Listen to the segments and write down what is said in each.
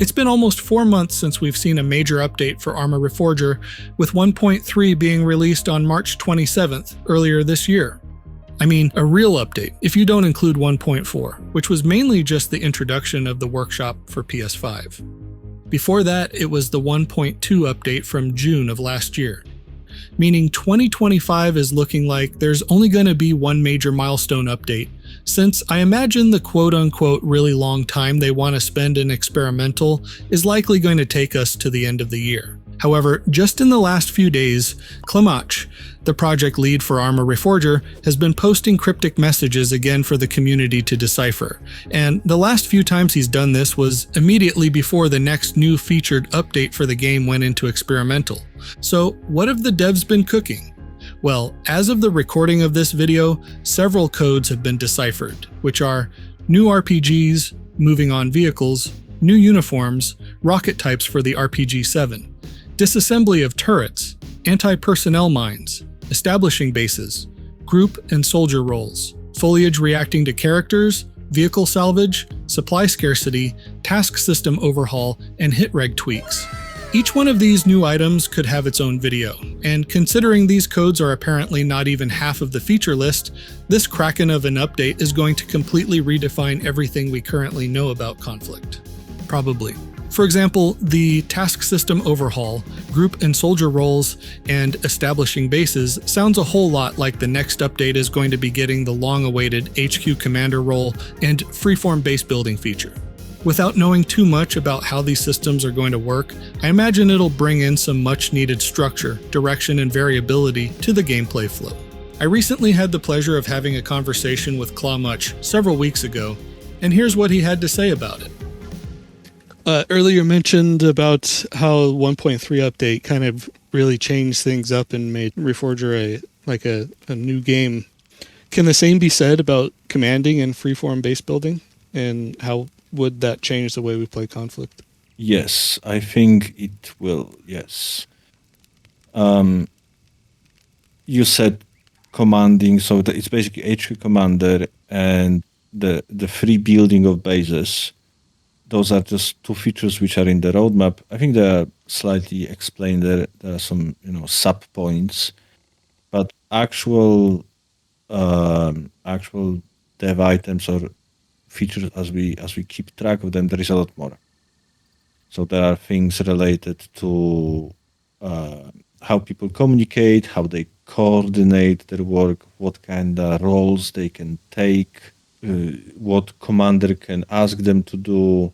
It's been almost 4 months since we've seen a major update for Arma Reforger, with 1.3 being released on March 27th, earlier this year. I mean, a real update, if you don't include 1.4, which was mainly just the introduction of the workshop for PS5. Before that, it was the 1.2 update from June of last year. Meaning 2025 is looking like there's only going to be one major milestone update, since I imagine the quote-unquote really long time they want to spend in experimental is likely going to take us to the end of the year. However, just in the last few days, Klamacz, the project lead for Arma Reforger, has been posting cryptic messages again for the community to decipher, and the last few times he's done this was immediately before the next new featured update for the game went into experimental. So what have the devs been cooking? Well, as of the recording of this video, several codes have been deciphered, which are new RPGs, moving on vehicles, new uniforms, rocket types for the RPG-7, disassembly of turrets, anti-personnel mines, establishing bases, group and soldier roles, foliage reacting to characters, vehicle salvage, supply scarcity, task system overhaul, and hit reg tweaks. Each one of these new items could have its own video, and considering these codes are apparently not even half of the feature list, this kraken of an update is going to completely redefine everything we currently know about Conflict. Probably. For example, the task system overhaul, group and soldier roles, and establishing bases sounds a whole lot like the next update is going to be getting the long-awaited HQ commander role and freeform base building feature. Without knowing too much about how these systems are going to work, I imagine it'll bring in some much-needed structure, direction, and variability to the gameplay flow. I recently had the pleasure of having a conversation with Klamacz several weeks ago, and here's what he had to say about it. Earlier mentioned about how 1.3 update kind of really changed things up and made Reforger a new game. Can the same be said about commanding and freeform base building? And how would that change the way we play Conflict? Yes, I think it will, yes. You said commanding, so it's basically HQ commander and the free building of bases. Those are just two features which are in the roadmap. I think they are slightly explained there. There are some, sub points, but actual dev items or features as we keep track of them, there is a lot more. So there are things related to how people communicate, how they coordinate their work, what kind of roles they can take, what commander can ask them to do,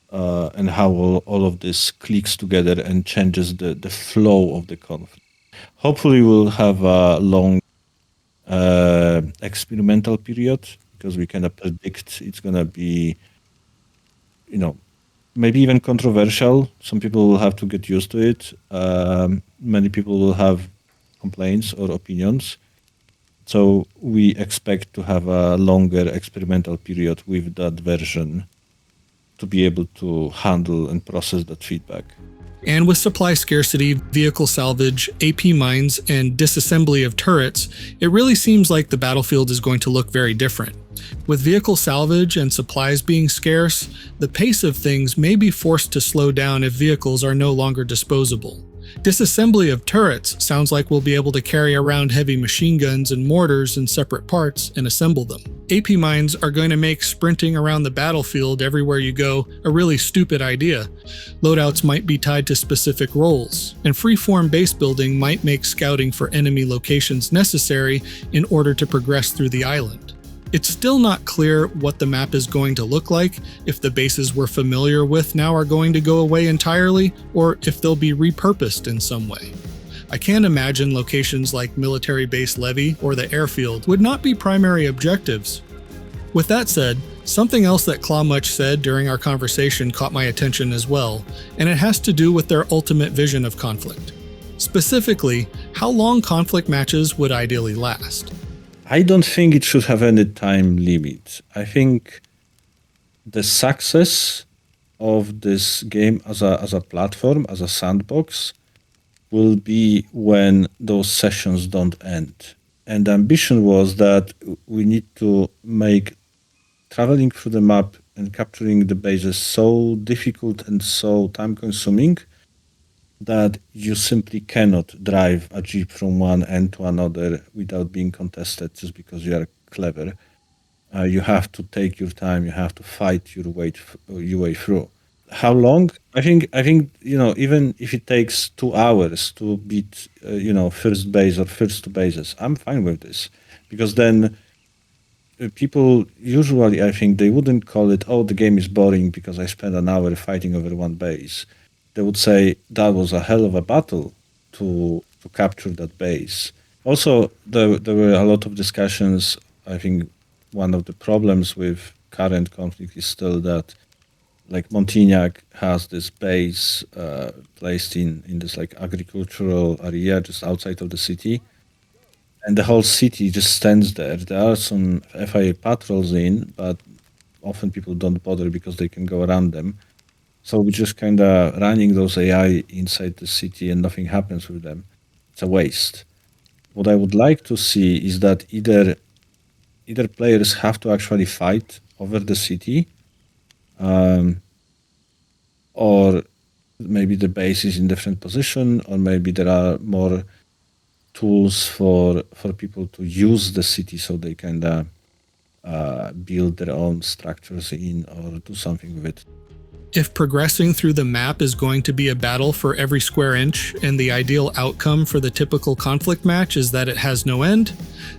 and how all of this clicks together and changes the flow of the conflict. Hopefully we'll have a long experimental period, because we kind of predict it's going to be, maybe even controversial. Some people will have to get used to it. Many people will have complaints or opinions. So we expect to have a longer experimental period with that version to be able to handle and process that feedback. And with supply scarcity, vehicle salvage, AP mines, and disassembly of turrets, it really seems like the battlefield is going to look very different. With vehicle salvage and supplies being scarce, the pace of things may be forced to slow down if vehicles are no longer disposable. Disassembly of turrets sounds like we'll be able to carry around heavy machine guns and mortars in separate parts and assemble them. AP mines are going to make sprinting around the battlefield everywhere you go a really stupid idea. Loadouts might be tied to specific roles, and freeform base building might make scouting for enemy locations necessary in order to progress through the island. It's still not clear what the map is going to look like, if the bases we're familiar with now are going to go away entirely, or if they'll be repurposed in some way. I can't imagine locations like Military Base Levy or the airfield would not be primary objectives. With that said, something else that Klamacz said during our conversation caught my attention as well, and it has to do with their ultimate vision of Conflict. Specifically, how long Conflict matches would ideally last. I don't think it should have any time limit. I think the success of this game as a platform, as a sandbox, will be when those sessions don't end. And the ambition was that we need to make traveling through the map and capturing the bases so difficult and so time consuming that you simply cannot drive a jeep from one end to another without being contested just because you are clever. You have to take your time. You have to fight your way through. How long? I think even if it takes 2 hours to beat first base or first two bases, I'm fine with this, because then people usually, I think, they wouldn't call it, oh, the game is boring because I spent an hour fighting over one base. They would say that was a hell of a battle to capture that base. Also, there were a lot of discussions. I think one of the problems with current conflict is still that, like, Montignac has this base placed in this like agricultural area just outside of the city, and the whole city just stands there. There are some FIA patrols in, but often people don't bother because they can go around them. So we're just kind of running those AI inside the city and nothing happens with them. It's a waste. What I would like to see is that either players have to actually fight over the city, or maybe the base is in different position, or maybe there are more tools for people to use the city so they can build their own structures in or do something with it. If progressing through the map is going to be a battle for every square inch, and the ideal outcome for the typical conflict match is that it has no end,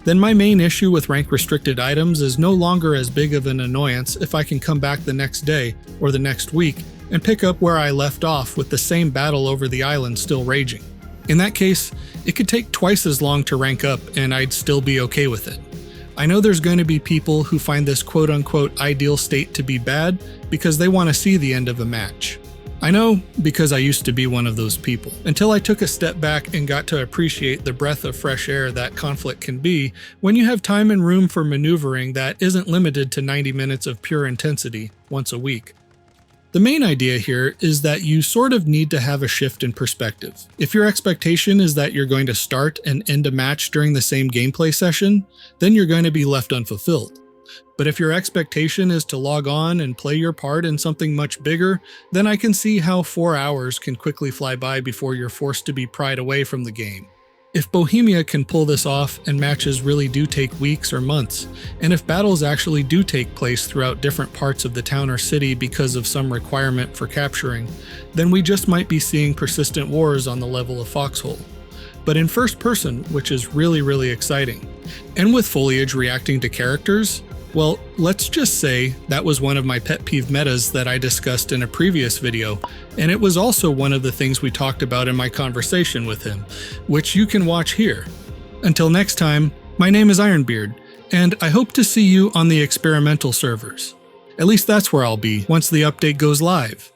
then my main issue with rank restricted items is no longer as big of an annoyance if I can come back the next day or the next week and pick up where I left off with the same battle over the island still raging. In that case, it could take twice as long to rank up and I'd still be okay with it. I know there's going to be people who find this quote-unquote ideal state to be bad because they want to see the end of a match. I know, because I used to be one of those people, until I took a step back and got to appreciate the breath of fresh air that conflict can be when you have time and room for maneuvering that isn't limited to 90 minutes of pure intensity once a week. The main idea here is that you sort of need to have a shift in perspective. If your expectation is that you're going to start and end a match during the same gameplay session, then you're going to be left unfulfilled. But if your expectation is to log on and play your part in something much bigger, then I can see how 4 hours can quickly fly by before you're forced to be pried away from the game. If Bohemia can pull this off and matches really do take weeks or months, and if battles actually do take place throughout different parts of the town or city because of some requirement for capturing, then we just might be seeing persistent wars on the level of Foxhole. But in first person, which is really exciting. And with foliage reacting to characters, well, let's just say that was one of my pet peeve metas that I discussed in a previous video, and it was also one of the things we talked about in my conversation with him, which you can watch here. Until next time, my name is Ironbeard, and I hope to see you on the experimental servers. At least that's where I'll be once the update goes live.